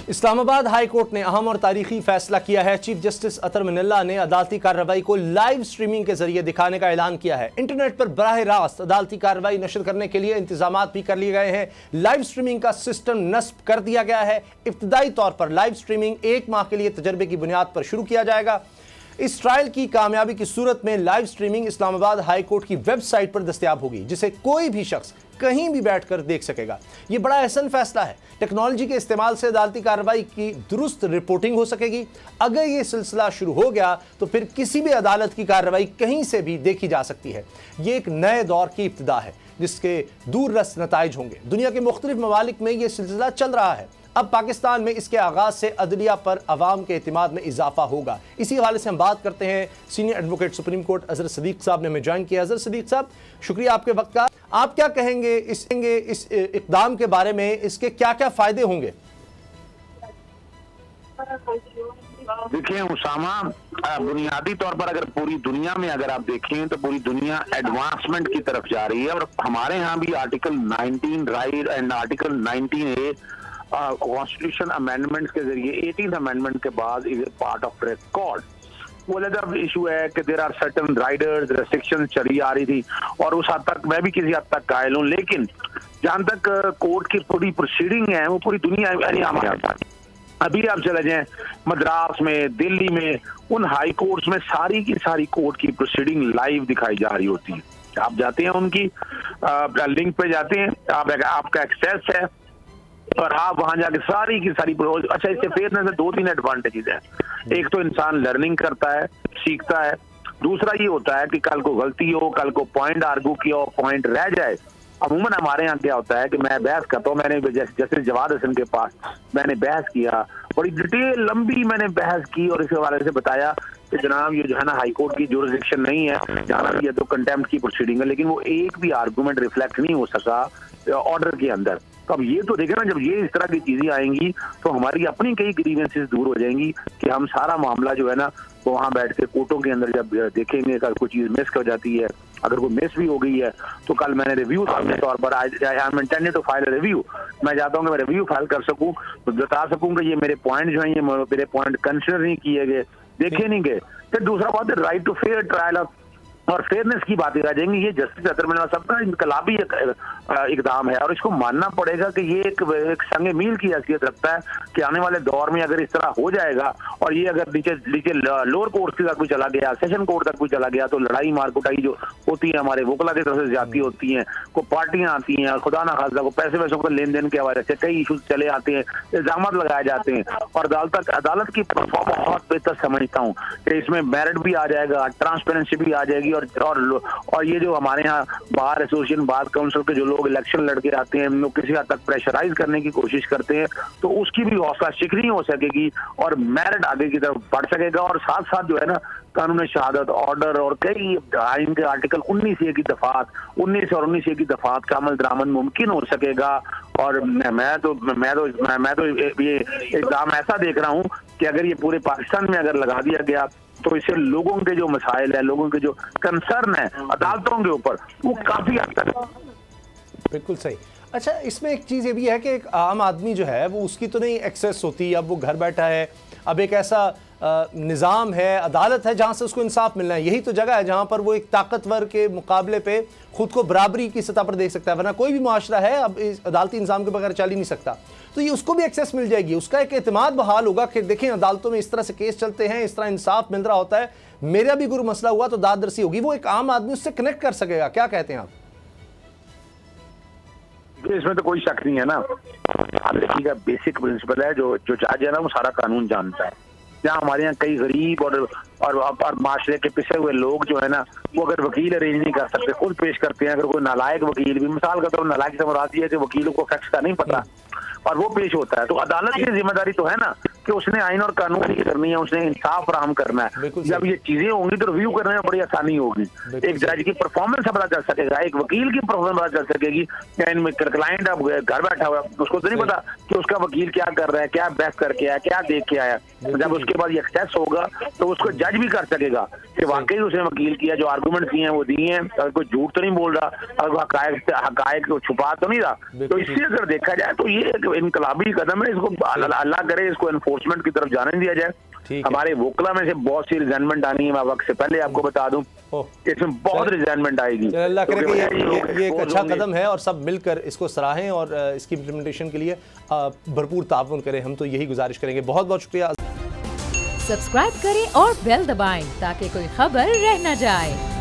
Islamabad high court ने अहम और तारीखी फैसला किया है। चीफ जस्टिस अतर मिनल्ला ने अदालती कार्रवाई को लाइव स्ट्रीमिंग के जरिए दिखाने का ऐलान किया है। इंटरनेट पर बराह रास्त अदालती कार्रवाई नशर करने के लिए इंतजाम भी कर लिए गए हैं। लाइव स्ट्रीमिंग का सिस्टम नस्ब कर दिया गया है। इब्तदाई तौर पर लाइव स्ट्रीमिंग 1 माह के लिए तजर्बे की बुनियाद पर शुरू किया जाएगा। इस ट्रायल की कामयाबी की सूरत में live streaming Islamabad high court की वेबसाइट पर दस्तयाब होगी, जिसे कोई भी शख्स कहीं भी बैठकर देख सकेगा। यह बड़ा अहसन फैसला है। टेक्नोलॉजी के इस्तेमाल से अदालती कार्रवाई की दुरुस्त रिपोर्टिंग हो सकेगी। अगर यह सिलसिला शुरू हो गया तो फिर किसी भी अदालत की कार्रवाई कहीं से भी देखी जा सकती है। यह एक नए दौर की इब्तिदा है जिसके दूररस नताइज होंगे। दुनिया के मुख्तलिफ ममालिक में यह सिलसिला चल रहा है। अब पाकिस्तान में इसके आगाज से अदलिया पर अवाम के एतमाद में इजाफा होगा। इसी हवाले से हम बात करते हैं। Senior advocate supreme court Azhar Sadiq साहब ने हमें ज्वाइन किया। अजहर सदीक साहब, शुक्रिया आपके वक्त का। आप क्या कहेंगे इस इक़दाम के बारे में? इसके क्या क्या फायदे होंगे? देखिए उसामा, बुनियादी तौर पर अगर पूरी दुनिया में अगर आप देखें तो पूरी दुनिया एडवांसमेंट की तरफ जा रही है। और हमारे यहाँ भी article 19 right and article 19A constitution amendment के जरिए 18th अमेंडमेंट के बाद is a part of record. वो अदर इशू है कि there are certain riders restriction चली आ रही थी और उस हद तक मैं भी किसी हद तक कायल हूँ, लेकिन जहां तक कोर्ट की पूरी प्रोसीडिंग है वो पूरी दुनिया अभी आप चले जाएं मद्रास में, दिल्ली में, उन हाई कोर्ट्स में सारी की सारी कोर्ट की प्रोसीडिंग लाइव दिखाई जा रही होती है। आप जाते हैं उनकी लिंक पे जाते हैं, आपका एक्सेस है और आप वहां जाके सारी की सारी अच्छा, इससे फेयरनेस से 2-3 एडवांटेजेस हैं। एक तो इंसान लर्निंग करता है, सीखता है। दूसरा ये होता है कि कल को गलती हो, कल को पॉइंट आर्गू किया हो, पॉइंट रह जाए। अमूमन हमारे यहाँ क्या होता है कि मैं बहस करता हूँ, मैंने जस्टिस जवाद हसन के पास मैंने बहस किया, बड़ी डिटेल लंबी मैंने बहस की और इसके हवाले से बताया कि जनाब ये जो है ना हाई कोर्ट की जुरिसडिक्शन नहीं है, जाना ये तो कंटेम्प्ट की प्रोसीडिंग है। लेकिन वो एक भी आर्गूमेंट रिफ्लेक्ट नहीं हो सका ऑर्डर के अंदर। तो अब ये तो देखे ना, जब ये इस तरह की चीजें आएंगी तो हमारी अपनी कई ग्रीवेंसेस दूर हो जाएंगी कि हम सारा मामला जो है ना वो वहां बैठ के कोर्टों के अंदर जब देखेंगे, अगर कोई चीज मिस हो जाती है, अगर कोई मिस भी हो गई है तो कल मैंने रिव्यू के तौर पर I am intended to file review, मैं चाहता हूँ कि मैं रिव्यू फाइल कर सकूँ, तो बता सकूँ कि ये मेरे पॉइंट जो है ये मेरे पॉइंट कंसिडर नहीं किए गए, देखे नहीं गए। फिर दूसरा बात है राइट टू फेयर ट्रायल और फेयरनेस की बातें आ जाएंगी। ये जस्टिस अतर मिनल्ला साहब का इनकलाबी इकदाम है और इसको मानना पड़ेगा कि ये एक संग मील की हैसियत रखता है कि आने वाले दौर में अगर इस तरह हो जाएगा और ये अगर नीचे लोअर कोर्ट तक भी चला गया, सेशन कोर्ट तक भी चला गया, तो लड़ाई मार कुटाई जो होती है हमारे वोकला की तरफ से ज्यादा होती है, को पार्टियां आती हैं, खुदा ना खासा को पैसे वैसों के लेन देन के हवाले से कई इशूज चले आते हैं, इल्जाम लगाए जाते हैं और अदालत की परफॉर्म बहुत बेहतर समझता हूँ कि इसमें मेरिट भी आ जाएगा, ट्रांसपेरेंसी भी आ जाएगी और ये जो हमारे यहाँ बार एसोसिएशन, बार काउंसिल के जो लोग इलेक्शन लड़के आते हैं, लोग किसी हद तक प्रेशराइज करने की कोशिश करते हैं, तो उसकी भी हौसला शिकनी हो सकेगी और मेरिट आगे की तरफ बढ़ सकेगा। और साथ साथ जो है ना कानून शहादत ऑर्डर और कई आइन के आर्टिकल 19A की दफात 19 और 19A की दफात का अमल दरामद मुमकिन हो सकेगा। और मैं तो ये इक़दाम ऐसा देख रहा हूँ कि अगर ये पूरे पाकिस्तान में अगर लगा दिया गया तो इससे लोगों के जो मसाइल है, लोगों के जो कंसर्न है अदालतों के ऊपर, वो काफी हद तक। बिल्कुल सही। अच्छा, इसमें एक चीज़ ये भी है कि एक आम आदमी जो है वो उसकी तो नहीं एक्सेस होती। अब वो घर बैठा है, अब एक ऐसा निज़ाम है, अदालत है जहाँ से उसको इंसाफ मिलना है। यही तो जगह है जहाँ पर वो एक ताकतवर के मुकाबले पे खुद को बराबरी की सतह पर देख सकता है, वरना कोई भी माशरा है अब इस अदालती इंतजाम के बगैर चल ही नहीं सकता। तो ये उसको भी एक्सेस मिल जाएगी, उसका एक एतमाद बहाल होगा कि देखें अदालतों में इस तरह से केस चलते हैं, इस तरह इंसाफ मिल रहा होता है, मेरा भी कोई मसला हुआ तो दादरसी होगी। वो एक आम आदमी उससे कनेक्ट कर सकेगा। क्या कहते हैं आप? इसमें तो कोई शक नहीं है ना। देखिएगा बेसिक प्रिंसिपल है, जो जज है ना वो सारा कानून जानता है। जहाँ हमारे यहाँ कई गरीब और माशरे के पिसे हुए लोग जो है ना वो अगर वकील अरेंज नहीं कर सकते, खुद पेश करते हैं। अगर कोई नालायक वकील भी, मिसाल का तो नालायक से मुराद है कि वकीलों को फैक्ट्स का नहीं पता और वो पेश होता है, तो अदालत की जिम्मेदारी तो है ना कि उसने आइन और कानून की करनी है, उसने इंसाफ फराहम करना है। जब ये चीजें होंगी तो रिव्यू करने में बड़ी आसानी होगी। एक जज की परफॉर्मेंस से पता चल सकेगा, एक वकील की परफॉर्मेंस पता चल सकेगी। क्लाइंट अब घर बैठा हुआ, उसको तो नहीं पता कि उसका वकील क्या कर रहा है, क्या बहस करके आया, क्या देख के आया। जब उसके बाद ये एक्सेस होगा तो उसको जज भी कर सकेगा कि वाकई उसने वकील किया, जो आर्गूमेंट दिए हैं वो दिए हैं, अगर कोई झूठ तो नहीं बोल रहा, अगर हकायक को छुपा तो नहीं रहा। तो इससे अगर देखा जाए तो ये इनकलाबी कदम है, इसको अल्लाह करे इसको एनफोर्समेंट की तरफ जाने दिया जाए। हमारे वोकला में से बहुत सी रिजाइनमेंट आनी है, मैं वक्त से पहले आपको बता दूं, इसमें बहुत रिजाइनमेंट आएगी। अल्लाह करे कि ये एक अच्छा कदम है और सब मिलकर इसको सराहें और इसकी इम्प्लीमेंटेशन के लिए भरपूर ताउन करें, हम तो यही गुजारिश करेंगे। बहुत बहुत शुक्रिया। सब्सक्राइब करें और बेल दबाएं ताकि कोई खबर रह न जाए।